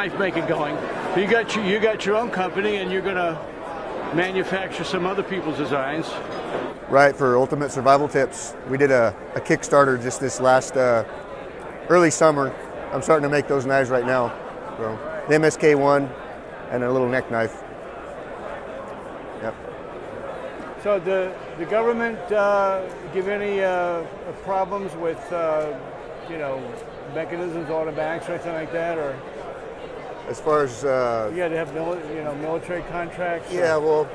knife making going. You got your own company, and you're going to manufacture some other people's designs. Right, for Ultimate Survival Tips. We did a Kickstarter just this last early summer. I'm starting to make those knives right now. So, the MSK1 and a little neck knife. Yep. So the government give any problems with mechanisms, automatics, or anything like that, or? As far as you got to have military contracts. Yeah, well,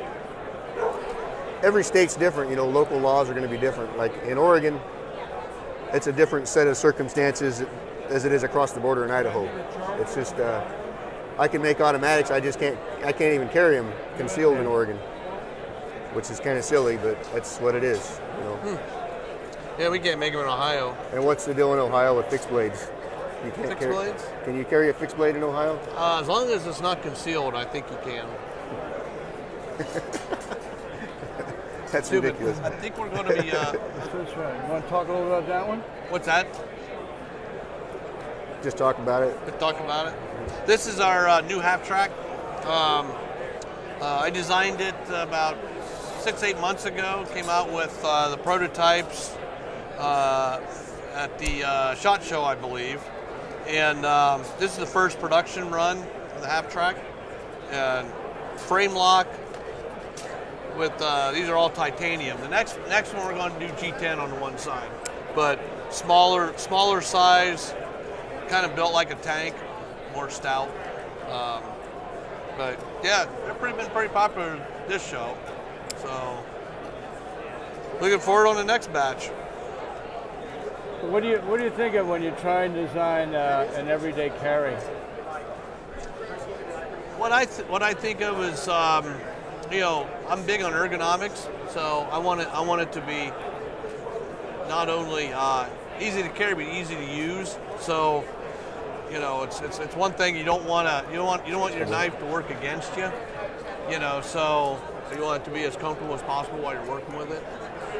every state's different. Local laws are going to be different. Like in Oregon, it's a different set of circumstances as it is across the border in Idaho. It's just I can make automatics. I can't even carry them concealed in Oregon, which is kind of silly, but that's what it is. Yeah, we can't make them in Ohio. And what's the deal in Ohio with fixed blades? You can't fixed blades? Can you carry a fixed blade in Ohio? As long as it's not concealed, I think you can. That's stupid. Ridiculous. I think we're going to be... That's right. You want to talk a little about that one? What's that? Just talk about it. Just talk about it. This is our new half track. I designed it about 6-8 months ago. Came out with the prototypes at the SHOT Show, I believe. And this is the first production run of the half track. And frame lock with these are all titanium. The next one we're going to do G10 on the one side, but smaller size, kind of built like a tank, more stout. But yeah, they've been pretty popular this show. So looking forward on the next batch. What do you think of when you try and design an everyday carry? What I think of is I'm big on ergonomics, so I want it to be not only easy to carry but easy to use. So it's one thing you don't want your knife to work against you. So you want it to be as comfortable as possible while you're working with it.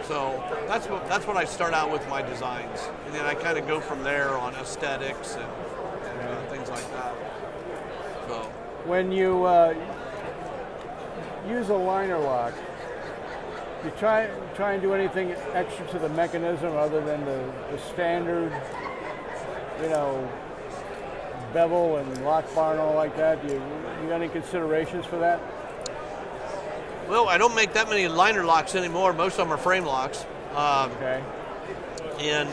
So that's what I start out with my designs, and then I kind of go from there on aesthetics and things like that. So when you use a liner lock, you try and do anything extra to the mechanism other than the standard, bevel and lock bar and all like that? You got any considerations for that? Well, I don't make that many liner locks anymore. Most of them are frame locks. Okay. And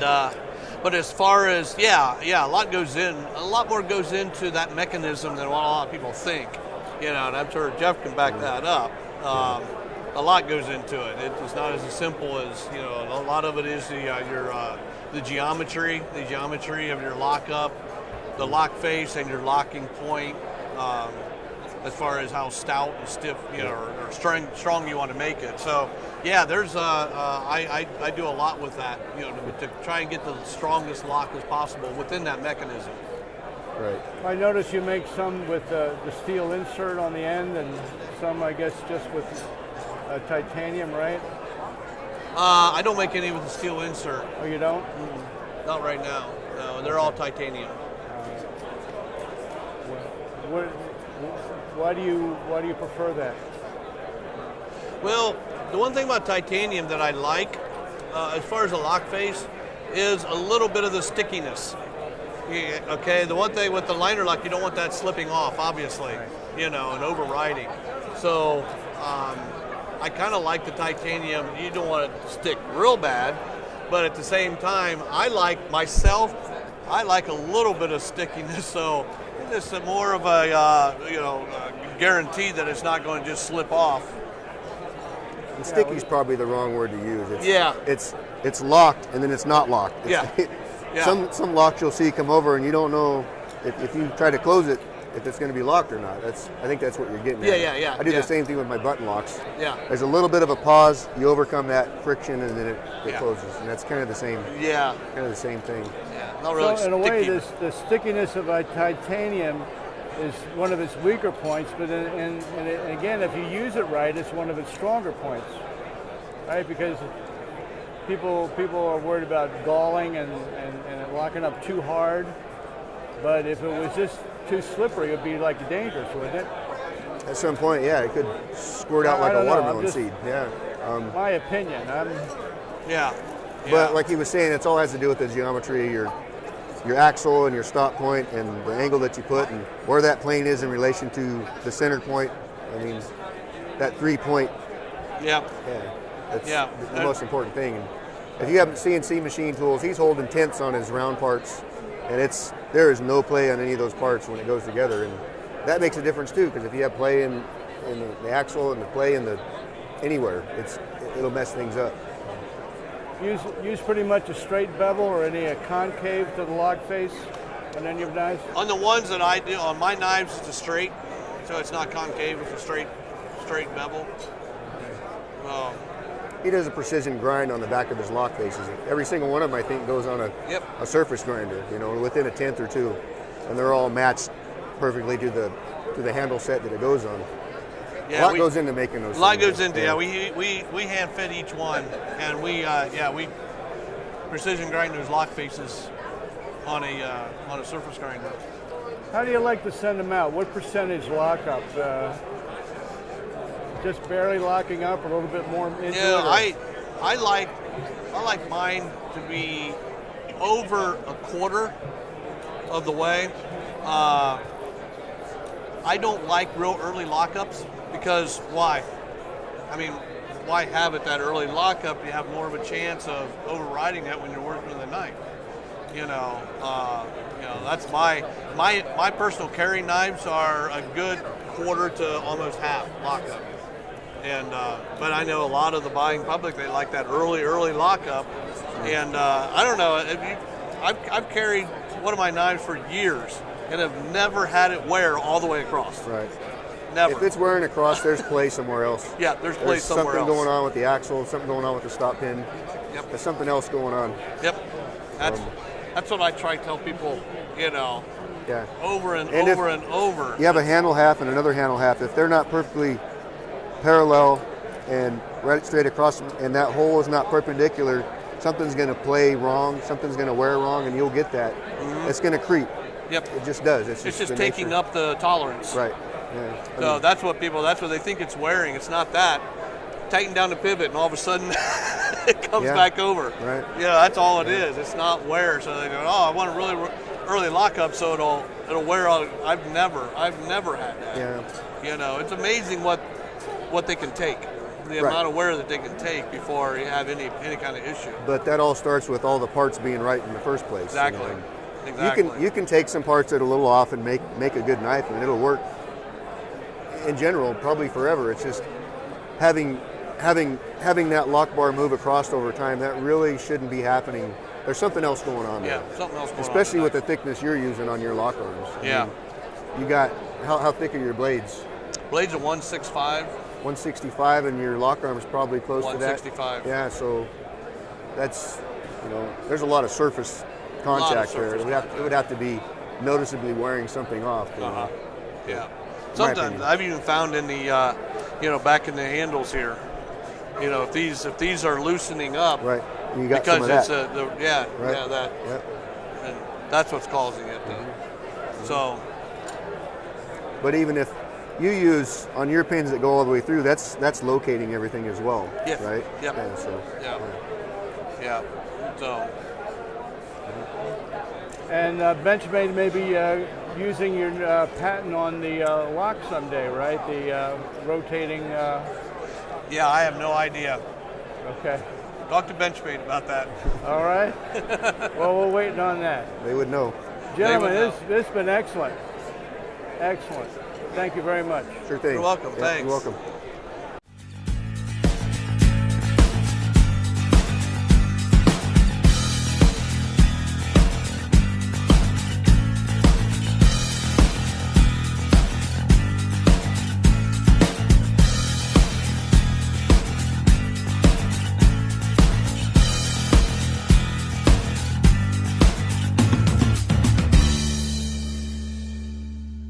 but as far as a lot more goes into that mechanism than what a lot of people think. And I'm sure Jeff can back that up. A lot goes into it. It's not as simple as a lot of it is the geometry of your lockup, the lock face, and your locking point. As far as how stout and stiff, or strong you want to make it. So, yeah, there's I do a lot with that, to try and get the strongest lock as possible within that mechanism. Right. I notice you make some with the steel insert on the end, and some, I guess, just with titanium, right? I don't make any with the steel insert. Oh, you don't? Not right now. No, they're all titanium. Why do you prefer that? Well, the one thing about titanium that I like, as far as the lock face, is a little bit of the stickiness. Okay, the one thing with the liner lock, you don't want that slipping off, obviously, and overriding. So I kind of like the titanium. You don't want it to stick real bad, but at the same time, I like a little bit of stickiness. So it's more of a guarantee that it's not going to just slip off. And sticky is probably the wrong word to use. It's locked and then it's not locked. Some locks you'll see come over and you don't know if you try to close it if it's going to be locked or not. I think that's what you're getting at. Yeah. I do the same thing with my button locks. Yeah. There's a little bit of a pause. You overcome that friction and then it closes, and that's kind of the same. Yeah. Kind of the same thing. Yeah. Not really. So in a way, the stickiness of a titanium is one of its weaker points, but and again, if you use it right, it's one of its stronger points, right? Because people are worried about galling and locking up too hard. But if it was just too slippery, it'd be like dangerous, wouldn't it? At some point, yeah, it could squirt out like a watermelon seed. Yeah. My opinion. Yeah. But like he was saying, it all has to do with the geometry, your axle and your stop point and the angle that you put and where that plane is in relation to the center point. I mean, that 3-point. Yeah. That's the most important thing. And if you have CNC machine tools, he's holding tenths on his round parts, and there is no play on any of those parts when it goes together, and that makes a difference too. Because if you have play in the axle and the play in the anywhere, it'll mess things up. Use pretty much a straight bevel or any concave to the log face on any of your knives? On the ones that I do, on my knives, it's a straight, so it's not concave, it's a straight bevel. He does a precision grind on the back of his lock faces. Every single one of them, I think, goes on a surface grinder, within a tenth or two, and they're all matched perfectly to the handle set that it goes on. Yeah, a lot goes into making those. A lot goes into we hand fit each one, and we precision grind those lock faces on a surface grinder. How do you like to send them out? What percentage lockup? Just barely locking up, a little bit more into it? I like mine to be over a quarter of the way. I don't like real early lockups because why? I mean, why have it that early lockup? You have more of a chance of overriding that when you're working with a knife. That's my personal carry knives are a good quarter to almost half lockup. And but I know a lot of the buying public, they like that early lockup. And I don't know, I've carried one of my knives for years and have never had it wear all the way across. Right. Never. If it's wearing across, there's play somewhere else. Yeah, there's play somewhere else. Something going on with the axle, something going on with the stop pin. Yep. There's something else going on. Yep. That's what I try to tell people, over and over. You have a handle half and another handle half. If they're not perfectly parallel and right straight across, and that hole is not perpendicular, something's going to play wrong, something's going to wear wrong, and you'll get that. Mm-hmm. It's going to creep. Yep. It just does. It's just taking up the tolerance. Right. Yeah. So that's what they think it's wearing. It's not that. Tighten down the pivot, and all of a sudden it comes back over. Right. Yeah, that's all it is. It's not wear. So they go, I want a really early lockup, so it'll wear out. I've never had that. Yeah. It's amazing what they can take, the amount of wear that they can take before you have any kind of issue. But that all starts with all the parts being right in the first place. Exactly. Exactly. You can take some parts that are a little off and make a good knife, and it'll work. In general, probably forever. It's just having that lock bar move across over time. That really shouldn't be happening. There's something else going on there. Yeah, something else going on. Especially with the thickness you're using on your lock arms. Yeah. You got how thick are your blades? Blades are 165. 165, and your lock arm is probably close to that. 165. Yeah, so that's there's a lot of surface contact there. It would have to be noticeably wearing something off. Yeah. Sometimes I've even found in the back in the handles here, if these are loosening up, right? You got because some of it's that. that, and that's what's causing it. Mm-hmm. So, but even if you use on your pins that go all the way through, that's locating everything as well, yes. Right? Yep. Yeah. So. And Benchmade may be using your patent on the lock someday, right? The rotating. Yeah, I have no idea. Okay. Talk to Benchmade about that. All right. Well, we're waiting on that. They would know. Gentlemen, this has been excellent. Excellent. Thank you very much. Sure thing. You're welcome. Yeah, Thanks. You're welcome.